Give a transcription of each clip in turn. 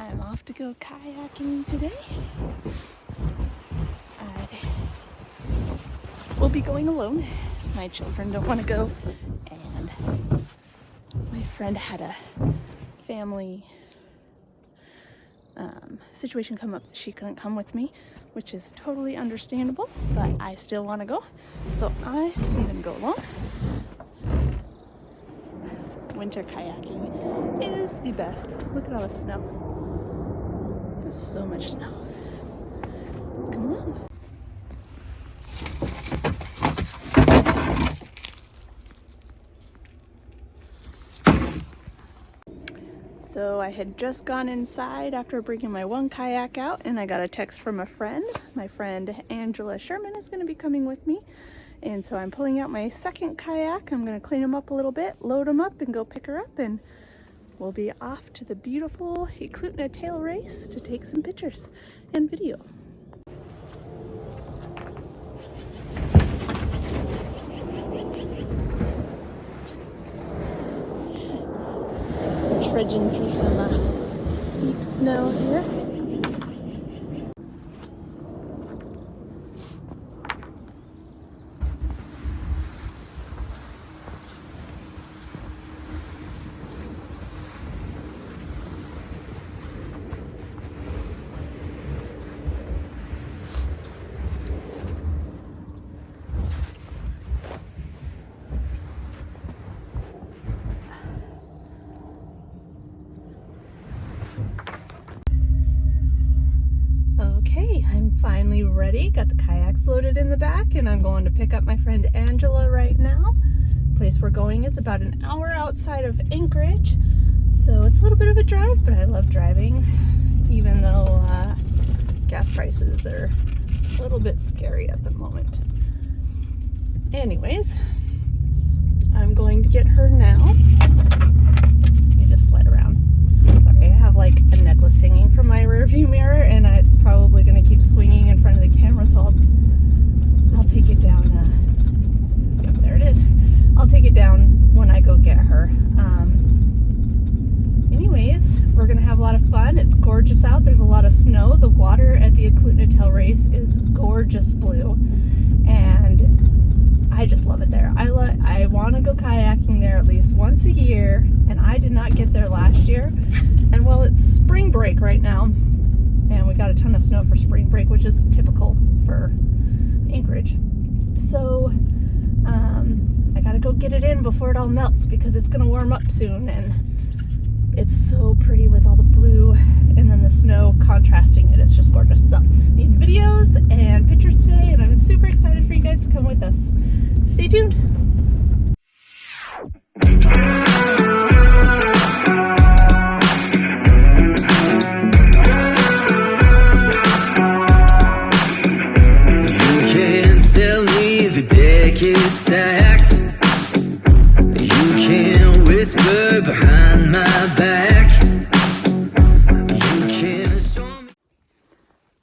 I'm off to go kayaking today. I will be going alone. My children don't want to go, and my friend had a family situation come up that she couldn't come with me, which is totally understandable, but I still want to go, so I am going to go alone. Winter kayaking is the best. Look at all the snow. There's so much snow. Come along. So I had just gone inside after bringing my one kayak out, and I got a text from a friend. My friend Angela Sherman is going to be coming with me, and so I'm pulling out my second kayak. I'm going to clean them up a little bit, load them up, and go pick her up, and we'll be off to the beautiful Eklutna Tailrace to take some pictures and video. Trudging through some deep snow here. Okay, I'm finally ready. Got the kayaks loaded in the back, and I'm going to pick up my friend Angela right now. The place we're going is about an hour outside of Anchorage, so it's a little bit of a drive, but I love driving, even though gas prices are a little bit scary at the moment. Anyways, I'm going to get her now. Let me just slide around. Sorry, I have like a necklace hanging from my rearview mirror, and it's probably going to keep swinging in front of the camera, so I'll take it down. Yep, there it is. I'll take it down when I go get her. Anyways, we're going to have a lot of fun. It's gorgeous out. There's a lot of snow. The water at the Eklutna Tailrace is gorgeous blue, and I just love it there. I want to go kayaking there at least once a year, and I did not get there last year. And well, it's spring break right now, and we got a ton of snow for spring break, which is typical for Anchorage. So I gotta go get it in before it all melts, because it's gonna warm up soon, and it's so pretty with all the blue and then the snow contrasting it. It's just gorgeous. So need videos and pictures today, and I'm super excited for you guys to come with us. Stay tuned. You can't tell me the deck is stacked. You can't whisper behind my back. You can't show me.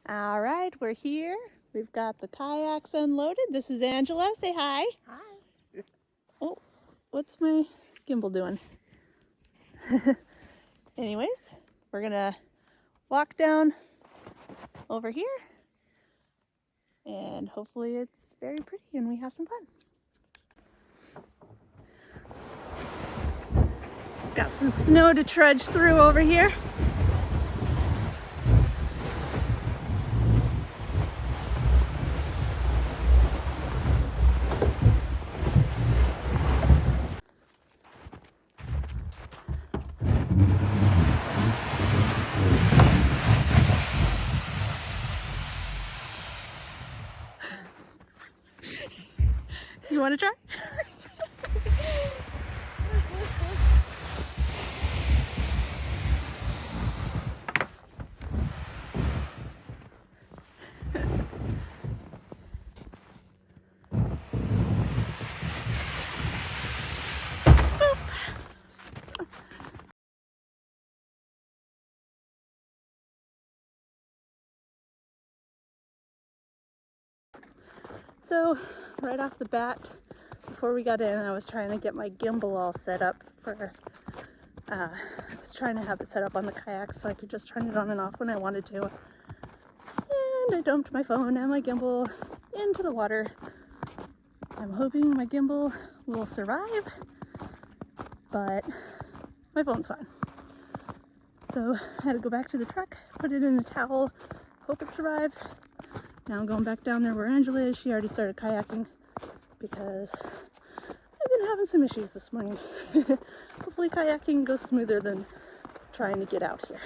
All right, we're here. We've got the kayaks unloaded. This is Angela. Say hi. Hi. Oh, what's my gimbal doing? Anyways, we're gonna walk down over here, and hopefully it's very pretty and we have some fun. Got some snow to trudge through over here. You want to try? So right off the bat, before we got in, I was trying to get my gimbal all set up for I was trying to have it set up on the kayak so I could just turn it on and off when I wanted to. And I dumped my phone and my gimbal into the water. I'm hoping my gimbal will survive, but my phone's fine. So I had to go back to the truck, put it in a towel, hope it survives. Now I'm going back down there where Angela is. She already started kayaking because I've been having some issues this morning. Hopefully kayaking goes smoother than trying to get out here.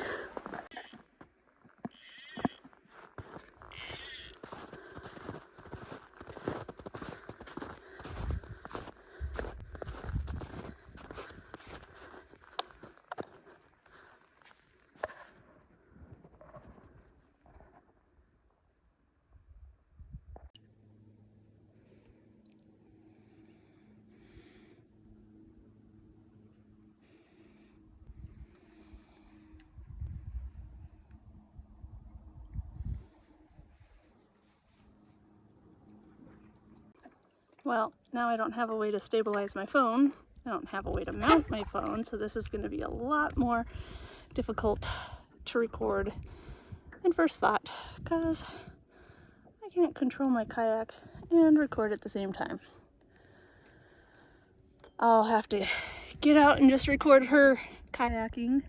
Well, now I don't have a way to stabilize my phone. I don't have a way to mount my phone, so this is going to be a lot more difficult to record than first thought, because I can't control my kayak and record at the same time. I'll have to get out and just record her kayaking.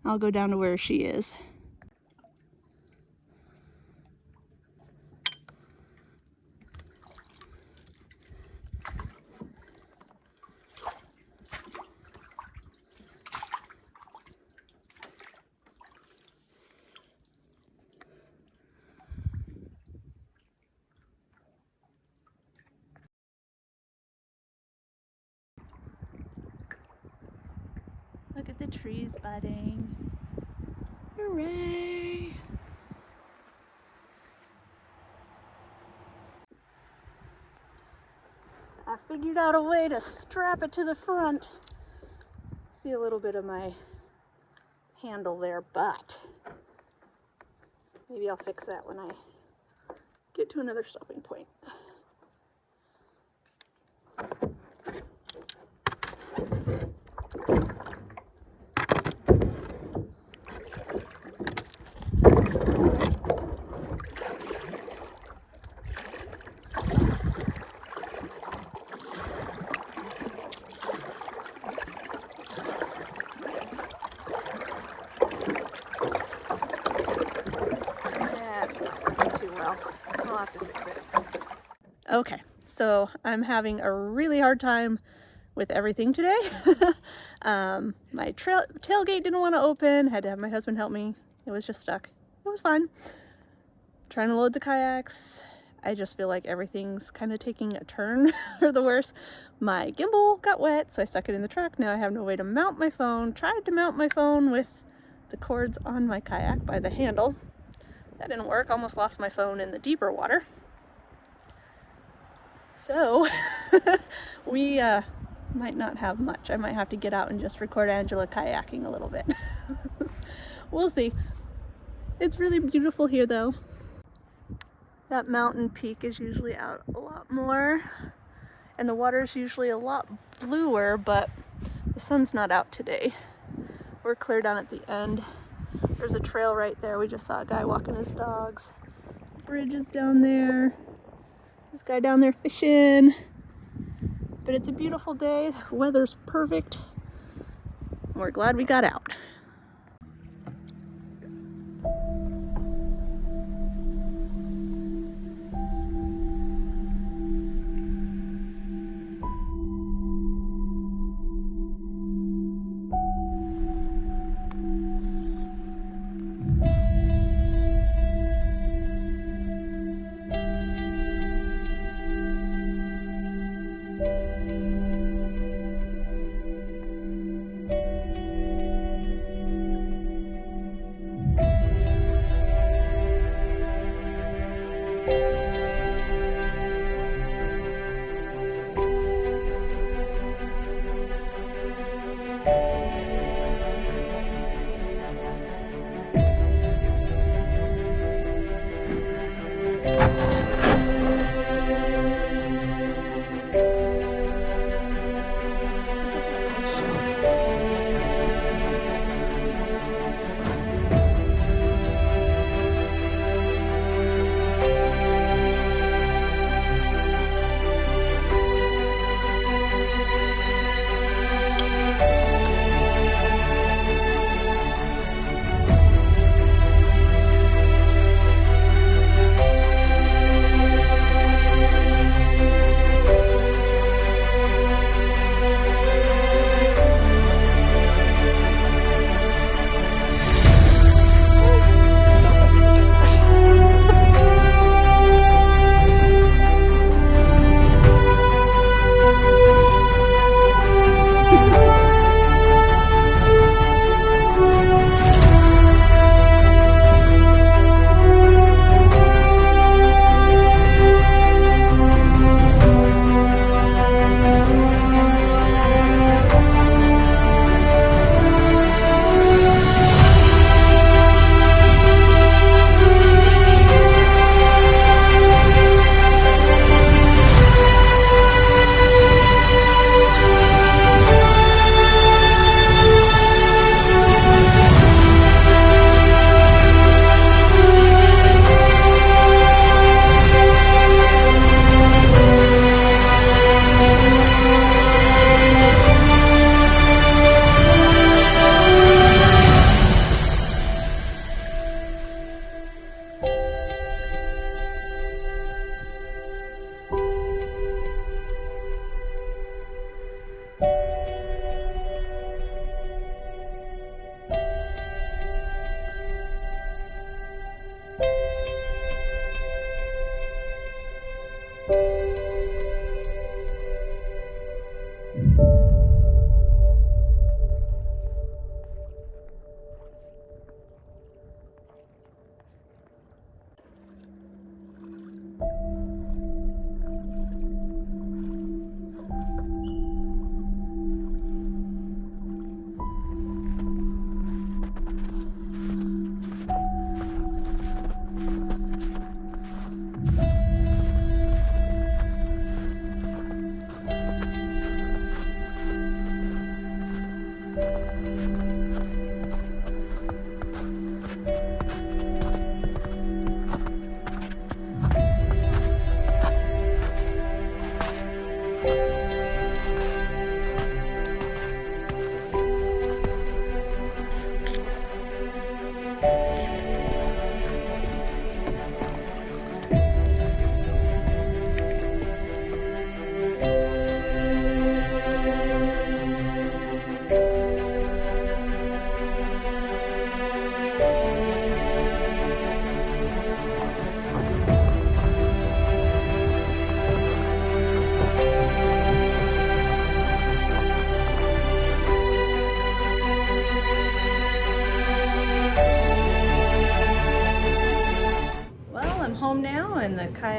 I'll go down to where she is. Look at the trees budding. Hooray! I figured out a way to strap it to the front. See a little bit of my handle there, but maybe I'll fix that when I get to another stopping point. That's not working too well. I'll have to fix it. Okay, so I'm having a really hard time with everything today. My tailgate didn't want to open, had to have my husband help me. It was just stuck. It was fine. Trying to load the kayaks. I just feel like everything's kind of taking a turn for the worse. My gimbal got wet, so I stuck it in the truck. Now I have no way to mount my phone. Tried to mount my phone with the cords on my kayak by the handle. That didn't work. Almost lost my phone in the deeper water. So we might not have much. I might have to get out and just record Angela kayaking a little bit. We'll see. It's really beautiful here though. That mountain peak is usually out a lot more and the water is usually a lot bluer, but the sun's not out today. We're clear down at the end. There's a trail right there. We just saw a guy walking his dogs. Bridge is down there. This guy down there fishing. But it's a beautiful day. The weather's perfect. We're glad we got out.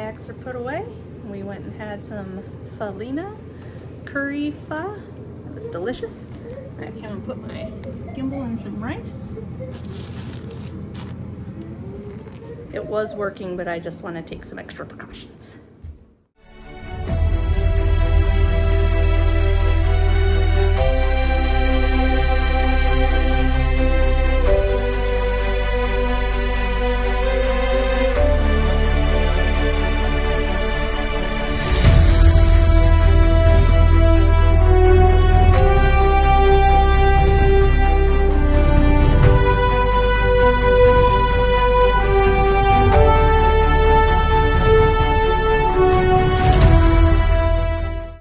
kayaks are put away. We went and had some falina curry pho. It was delicious. I came and put my gimbal in some rice. It was working, but I just want to take some extra precautions.